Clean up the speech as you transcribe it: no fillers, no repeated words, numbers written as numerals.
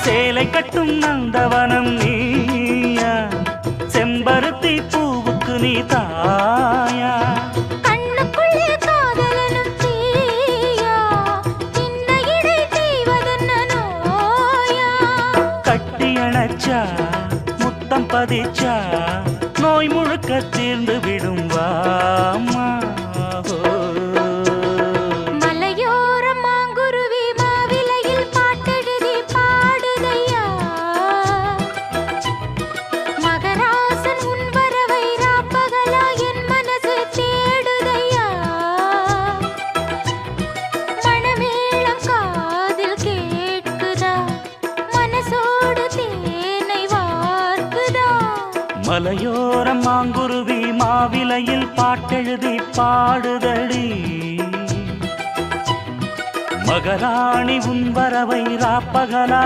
சேலை கட்டும் நந்தவனம் நீயா, செம்பருத்தி பூவுக்கு நீ தாயா, கண்ணுக்குள்ளே காதலனும் தீயா, சின்ன இடை செய்வதென்ன நோயா? கட்டி அணைச்சா முத்தம் பதிச்சா நோய் முழுக்க தீர்ந்து விடும் வாமா. மலையோரம் மாங்குருவி மாவிலையில் பாட்டெழுதி பாடுதையா, மகராசன் உன் வரவை ராப்பகலா என் மனசு தேடுதையா, மணமேளம் காதில் கேட்குதா, மனசோடு தேனை வார்க்குதா. மலையோரம் மாங்குருவி மாவிலையில் பாட்டெழுதி பாடுதடி, மகராணி உன் வரவை ராப்பகலா